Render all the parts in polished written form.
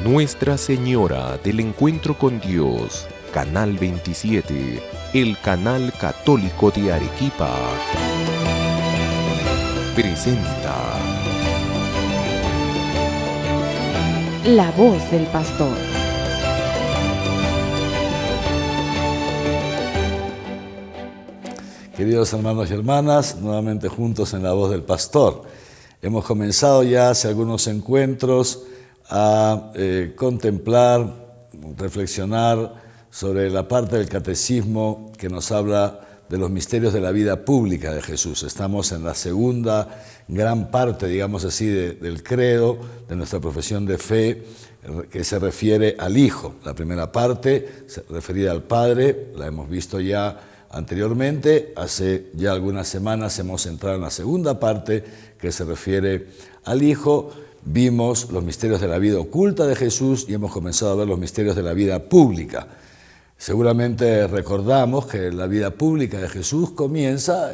Nuestra Señora del Encuentro con Dios, Canal 27, el canal católico de Arequipa, presenta La Voz del Pastor. Queridos hermanos y hermanas, nuevamente juntos en La Voz del Pastor. Hemos comenzado ya hace algunos encuentros a contemplar, reflexionar sobre la parte del catecismo que nos habla de los misterios de la vida pública de Jesús. Estamos en la segunda gran parte, digamos así, del credo, de nuestra profesión de fe, que se refiere al Hijo. La primera parte, referida al Padre, la hemos visto ya anteriormente. Hace ya algunas semanas hemos entrado en la segunda parte, que se refiere al Hijo. Vimos los misterios de la vida oculta de Jesús y hemos comenzado a ver los misterios de la vida pública. Seguramente recordamos que la vida pública de Jesús comienza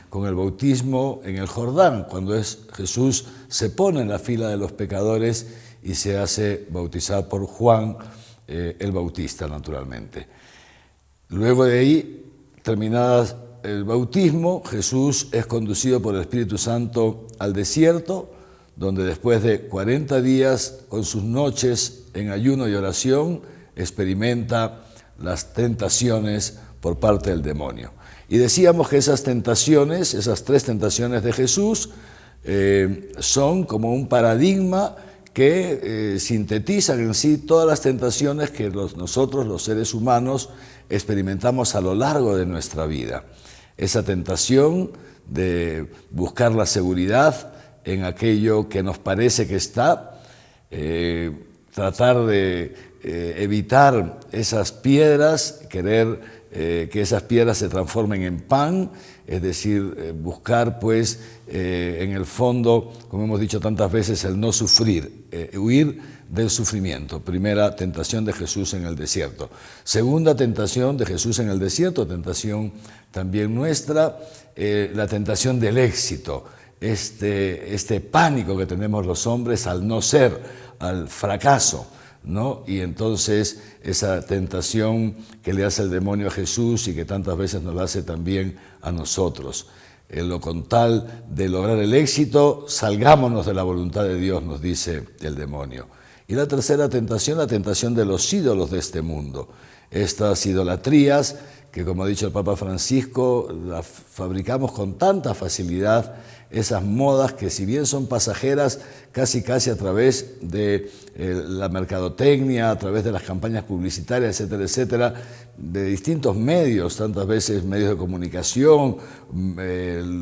con el bautismo en el Jordán, cuando Jesús se pone en la fila de los pecadores y se hace bautizar por Juan el Bautista, naturalmente. Luego de ahí, terminadas el bautismo, Jesús es conducido por el Espíritu Santo al desierto, donde después de 40 días con sus noches en ayuno y oración, experimenta las tentaciones por parte del demonio. Y decíamos que esas tentaciones, esas tres tentaciones de Jesús, son como un paradigma que sintetizan en sí todas las tentaciones que nosotros, los seres humanos, experimentamos a lo largo de nuestra vida. Esa tentación de buscar la seguridad en aquello que nos parece que está, tratar de evitar esas piedras, querer que esas piedras se transformen en pan, es decir, buscar pues en el fondo, como hemos dicho tantas veces, el no sufrir, huir del sufrimiento. Primera tentación de Jesús en el desierto. Segunda tentación de Jesús en el desierto, tentación también nuestra, la tentación del éxito. Este pánico que tenemos los hombres al no ser, al fracaso, ¿no? Y entonces esa tentación que le hace el demonio a Jesús y que tantas veces nos la hace también a nosotros. Con tal de lograr el éxito, salgámonos de la voluntad de Dios, nos dice el demonio. Y la tercera tentación, la tentación de los ídolos de este mundo. Estas idolatrías que, como ha dicho el Papa Francisco, las fabricamos con tanta facilidad, esas modas que, si bien son pasajeras, casi a través de la mercadotecnia, a través de las campañas publicitarias, etcétera, etcétera, de distintos medios, tantas veces medios de comunicación,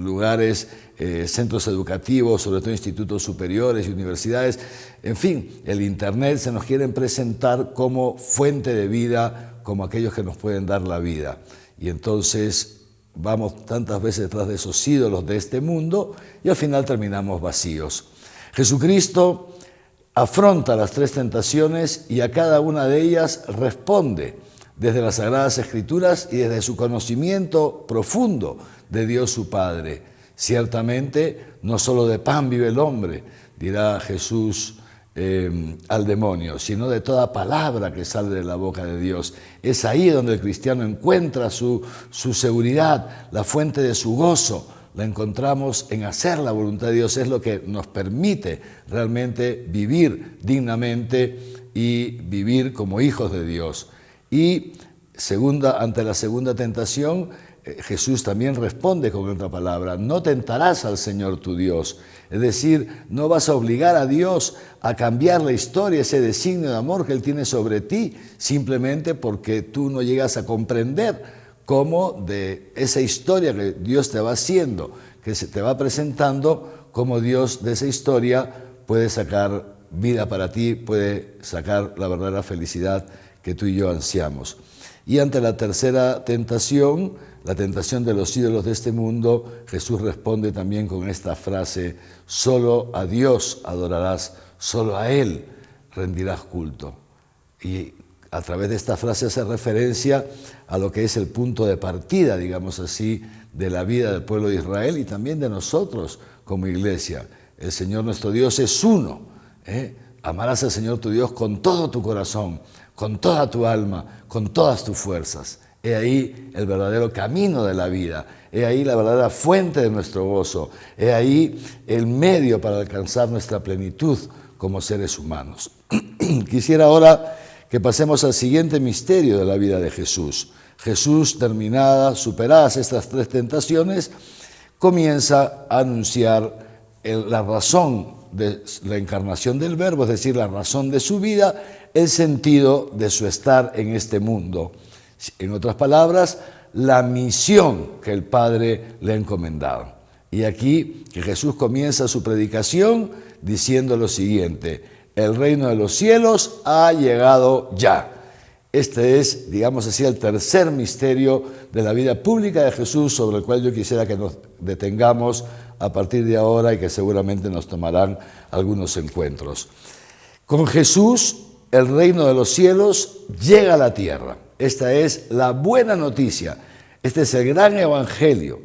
lugares, centros educativos, sobre todo institutos superiores y universidades. En fin, el Internet se nos quieren presentar como fuente de vida, como aquellos que nos pueden dar la vida. Y entonces vamos tantas veces detrás de esos ídolos de este mundo y al final terminamos vacíos. Jesucristo afronta las tres tentaciones y a cada una de ellas responde desde las Sagradas Escrituras y desde su conocimiento profundo de Dios su Padre. Ciertamente, no solo de pan vive el hombre, dirá Jesús al demonio, sino de toda palabra que sale de la boca de Dios. Es ahí donde el cristiano encuentra su seguridad, la fuente de su gozo. La encontramos en hacer la voluntad de Dios, es lo que nos permite realmente vivir dignamente y vivir como hijos de Dios. Y ante la segunda tentación, Jesús también responde con otra palabra: no tentarás al Señor tu Dios. Es decir, no vas a obligar a Dios a cambiar la historia, ese designio de amor que Él tiene sobre ti, simplemente porque tú no llegas a comprender cómo de esa historia que Dios te va haciendo, que se te va presentando, cómo Dios de esa historia puede sacar vida para ti, puede sacar la verdadera felicidad que tú y yo ansiamos. Y ante la tercera tentación, la tentación de los ídolos de este mundo, Jesús responde también con esta frase: solo a Dios adorarás, solo a Él rendirás culto. Y a través de esta frase hace referencia a lo que es el punto de partida, digamos así, de la vida del pueblo de Israel y también de nosotros como iglesia. El Señor nuestro Dios es uno, amarás al Señor tu Dios con todo tu corazón, con toda tu alma, con todas tus fuerzas. He ahí el verdadero camino de la vida. He ahí la verdadera fuente de nuestro gozo. He ahí el medio para alcanzar nuestra plenitud como seres humanos. Quisiera ahora que pasemos al siguiente misterio de la vida de Jesús. Jesús, superadas estas tres tentaciones, comienza a anunciar la razón de la encarnación del Verbo, es decir, la razón de su vida, el sentido de su estar en este mundo. En otras palabras, la misión que el Padre le ha encomendado. Y aquí que Jesús comienza su predicación diciendo lo siguiente: el reino de los cielos ha llegado ya. Este es, digamos así, el tercer misterio de la vida pública de Jesús, sobre el cual yo quisiera que nos detengamos a partir de ahora y que seguramente nos tomarán algunos encuentros. Con Jesús, el reino de los cielos llega a la tierra. Esta es la buena noticia. Este es el gran evangelio.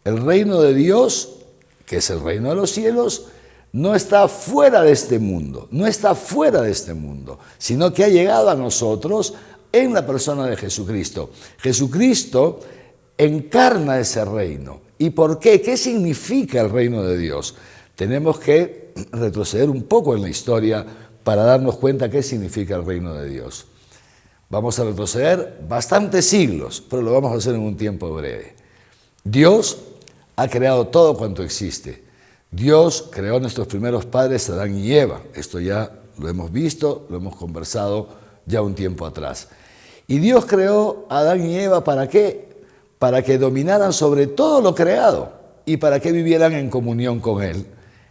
El reino de Dios, que es el reino de los cielos, no está fuera de este mundo, sino que ha llegado a nosotros en la persona de Jesucristo. Jesucristo encarna ese reino. ¿Y por qué? ¿Qué significa el reino de Dios? Tenemos que retroceder un poco en la historia para darnos cuenta qué significa el reino de Dios. Vamos a retroceder bastantes siglos, pero lo vamos a hacer en un tiempo breve. Dios ha creado todo cuanto existe. Dios creó a nuestros primeros padres, Adán y Eva. Esto ya lo hemos visto, lo hemos conversado ya un tiempo atrás. Y Dios creó a Adán y Eva, ¿para qué? Para que dominaran sobre todo lo creado y para que vivieran en comunión con Él.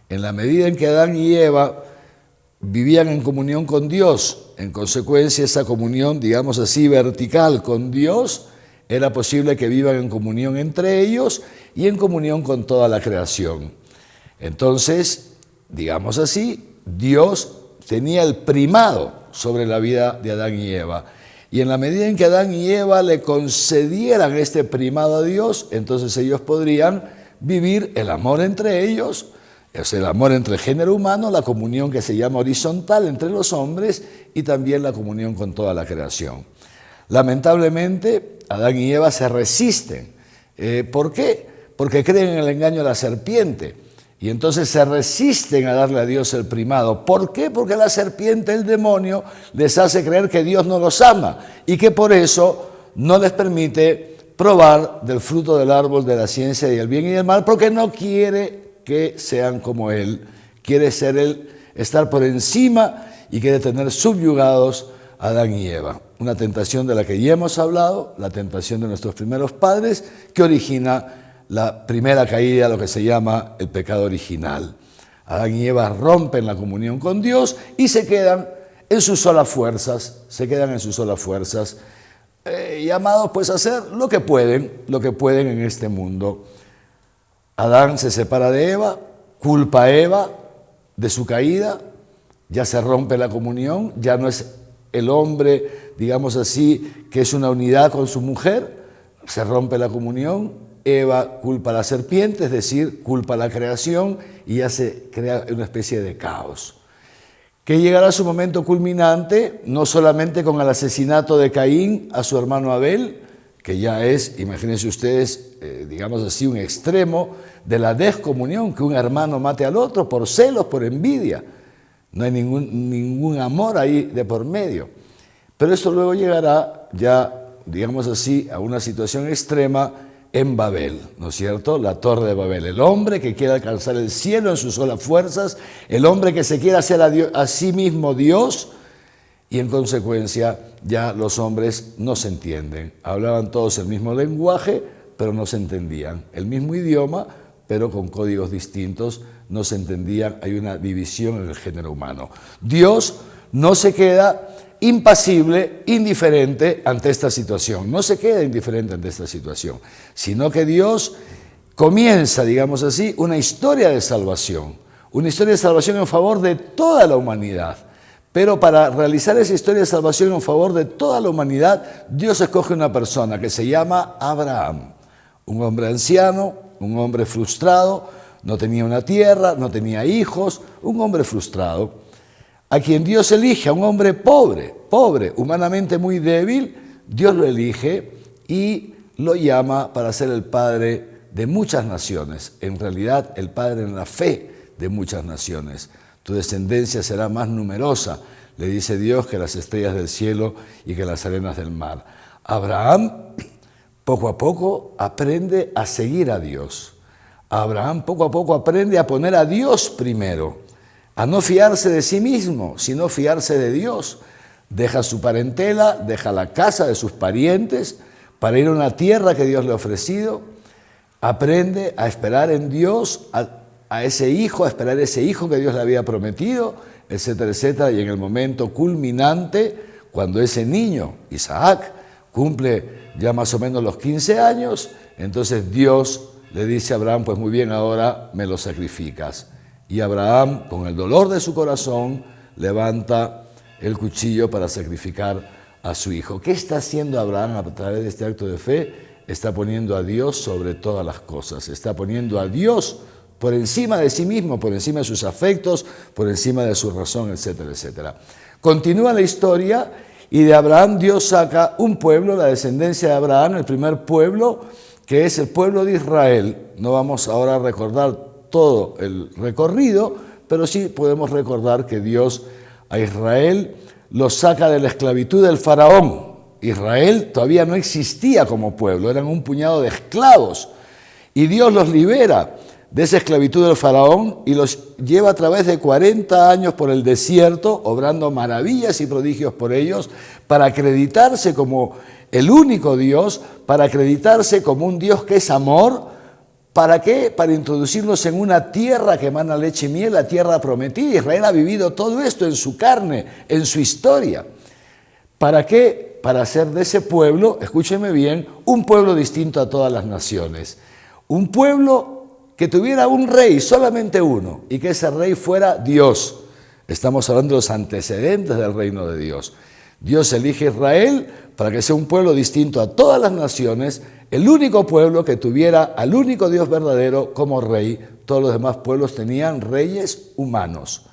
En la medida en que Adán y Eva vivían en comunión con Dios, en consecuencia esa comunión, digamos así, vertical con Dios, era posible que vivan en comunión entre ellos y en comunión con toda la creación. Entonces, digamos así, Dios tenía el primado sobre la vida de Adán y Eva. Y en la medida en que Adán y Eva le concedieran este primado a Dios, entonces ellos podrían vivir el amor entre ellos, es el amor entre el género humano, la comunión que se llama horizontal entre los hombres y también la comunión con toda la creación. Lamentablemente, Adán y Eva se resisten. ¿Por qué? Porque creen en el engaño de la serpiente. Y entonces se resisten a darle a Dios el primado. ¿Por qué? Porque la serpiente, el demonio, les hace creer que Dios no los ama y que por eso no les permite probar del fruto del árbol de la ciencia y el bien y el mal, porque no quiere que sean como Él. Quiere ser Él, estar por encima y quiere tener subyugados a Adán y Eva. Una tentación de la que ya hemos hablado, la tentación de nuestros primeros padres, que origina la primera caída, lo que se llama el pecado original. Adán y Eva rompen la comunión con Dios y se quedan en sus solas fuerzas, llamados pues a hacer lo que pueden en este mundo. Adán se separa de Eva, culpa a Eva de su caída, ya se rompe la comunión, ya no es el hombre, digamos así, que es una unidad con su mujer, se rompe la comunión. Eva culpa a la serpiente, es decir, culpa a la creación y ya se crea una especie de caos. Que llegará a su momento culminante, no solamente con el asesinato de Caín a su hermano Abel, que ya es, imagínense ustedes, digamos así, un extremo de la descomunión, que un hermano mate al otro por celos, por envidia. No hay ningún amor ahí de por medio. Pero esto luego llegará ya, digamos así, a una situación extrema en Babel, ¿no es cierto? La Torre de Babel. El hombre que quiere alcanzar el cielo en sus solas fuerzas, el hombre que se quiere hacer a sí mismo Dios, y en consecuencia ya los hombres no se entienden. Hablaban todos el mismo lenguaje, pero no se entendían. El mismo idioma, pero con códigos distintos, no se entendían. Hay una división en el género humano. Dios no se queda impasible, indiferente ante esta situación. No se queda indiferente ante esta situación, sino que Dios comienza, digamos así, una historia de salvación en favor de toda la humanidad. Pero para realizar esa historia de salvación en favor de toda la humanidad, Dios escoge una persona que se llama Abraham, un hombre anciano, un hombre frustrado, no tenía una tierra, no tenía hijos, un hombre frustrado. a quien Dios elige, a un hombre pobre, humanamente muy débil, Dios lo elige y lo llama para ser el padre de muchas naciones, en realidad el padre en la fe de muchas naciones. Tu descendencia será más numerosa, le dice Dios, que las estrellas del cielo y que las arenas del mar. Abraham, poco a poco, aprende a seguir a Dios. Abraham, poco a poco, aprende a poner a Dios primero, a no fiarse de sí mismo, sino fiarse de Dios. Deja su parentela, deja la casa de sus parientes para ir a una tierra que Dios le ha ofrecido. Aprende a esperar en Dios, a ese hijo, a esperar ese hijo que Dios le había prometido, etcétera, etcétera. Y en el momento culminante, cuando ese niño, Isaac, cumple ya más o menos los 15 años, entonces Dios le dice a Abraham, pues muy bien, ahora me lo sacrificas. Y Abraham, con el dolor de su corazón, levanta el cuchillo para sacrificar a su hijo. ¿Qué está haciendo Abraham a través de este acto de fe? Está poniendo a Dios sobre todas las cosas. Está poniendo a Dios por encima de sí mismo, por encima de sus afectos, por encima de su razón, etcétera, etcétera. Continúa la historia y de Abraham Dios saca un pueblo, la descendencia de Abraham, el primer pueblo, que es el pueblo de Israel. No vamos ahora a recordar todo el recorrido, pero sí podemos recordar que Dios a Israel lo saca de la esclavitud del faraón. Israel todavía no existía como pueblo, eran un puñado de esclavos. Y Dios los libera de esa esclavitud del faraón y los lleva a través de 40 años por el desierto, obrando maravillas y prodigios por ellos, para acreditarse como el único Dios, para acreditarse como un Dios que es amor. ¿Para qué? Para introducirnos en una tierra que emana leche y miel, la tierra prometida. Israel ha vivido todo esto en su carne, en su historia. ¿Para qué? Para hacer de ese pueblo, escúcheme bien, un pueblo distinto a todas las naciones. Un pueblo que tuviera un rey, solamente uno, y que ese rey fuera Dios. Estamos hablando de los antecedentes del reino de Dios. Dios elige a Israel para que sea un pueblo distinto a todas las naciones, el único pueblo que tuviera al único Dios verdadero como rey. Todos los demás pueblos tenían reyes humanos.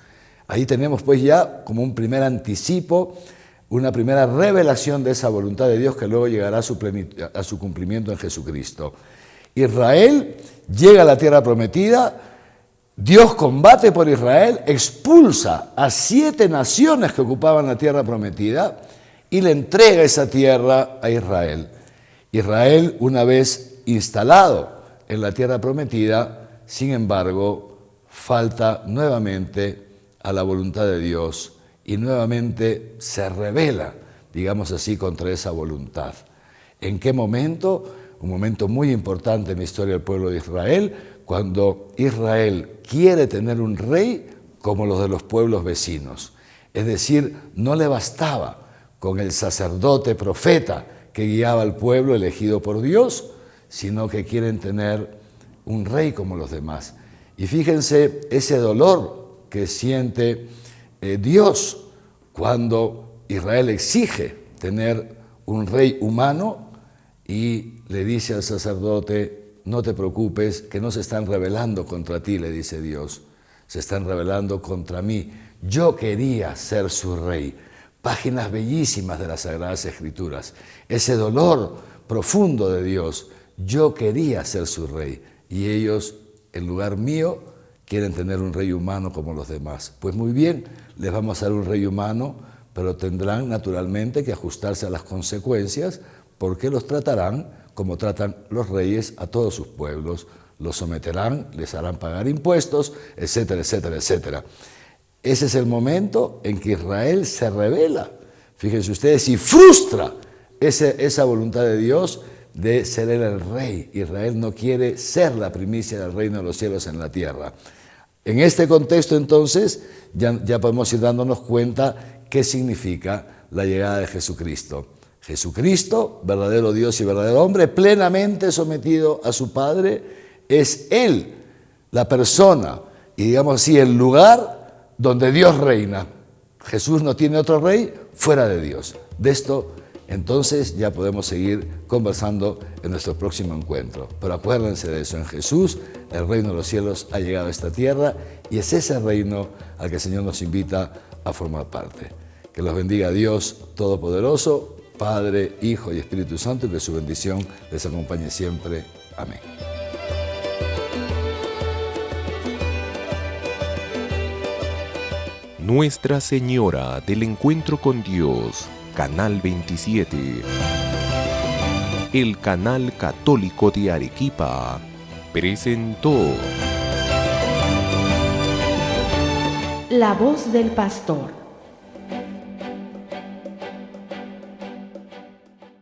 Ahí tenemos pues ya como un primer anticipo, una primera revelación de esa voluntad de Dios que luego llegará a su cumplimiento en Jesucristo. Israel llega a la tierra prometida, Dios combate por Israel, expulsa a 7 naciones que ocupaban la tierra prometida y le entrega esa tierra a Israel. Israel, una vez instalado en la tierra prometida, sin embargo, falta nuevamente a la voluntad de Dios y nuevamente se rebela, digamos así, contra esa voluntad. ¿En qué momento? Un momento muy importante en la historia del pueblo de Israel, cuando Israel quiere tener un rey como los de los pueblos vecinos. Es decir, no le bastaba con el sacerdote profeta que guiaba al pueblo elegido por Dios, sino que quieren tener un rey como los demás. Y fíjense ese dolor que siente Dios cuando Israel exige tener un rey humano y le dice al sacerdote, no te preocupes, que no se están rebelando contra ti, le dice Dios, se están rebelando contra mí. Yo quería ser su rey. Páginas bellísimas de las Sagradas Escrituras. Ese dolor profundo de Dios, yo quería ser su rey. Y ellos, en lugar mío, quieren tener un rey humano como los demás. Pues muy bien, les vamos a dar un rey humano, pero tendrán naturalmente que ajustarse a las consecuencias, porque los tratarán como tratan los reyes a todos sus pueblos, los someterán, les harán pagar impuestos, etcétera, etcétera, etcétera. Ese es el momento en que Israel se rebela, fíjense ustedes, y frustra esa voluntad de Dios de ser él el rey. Israel no quiere ser la primicia del reino de los cielos en la tierra. En este contexto, entonces, ya podemos ir dándonos cuenta qué significa la llegada de Jesucristo. Jesucristo, verdadero Dios y verdadero hombre, plenamente sometido a su Padre, es Él, la persona, y digamos así, el lugar donde Dios reina. Jesús no tiene otro rey fuera de Dios. De esto, entonces, ya podemos seguir conversando en nuestro próximo encuentro. Pero acuérdense de eso, en Jesús, el reino de los cielos ha llegado a esta tierra, y es ese reino al que el Señor nos invita a formar parte. Que los bendiga Dios Todopoderoso, Padre, Hijo y Espíritu Santo, y que su bendición les acompañe siempre. Amén. Nuestra Señora del Encuentro con Dios, Canal 27. El canal católico de Arequipa presentó La voz del pastor.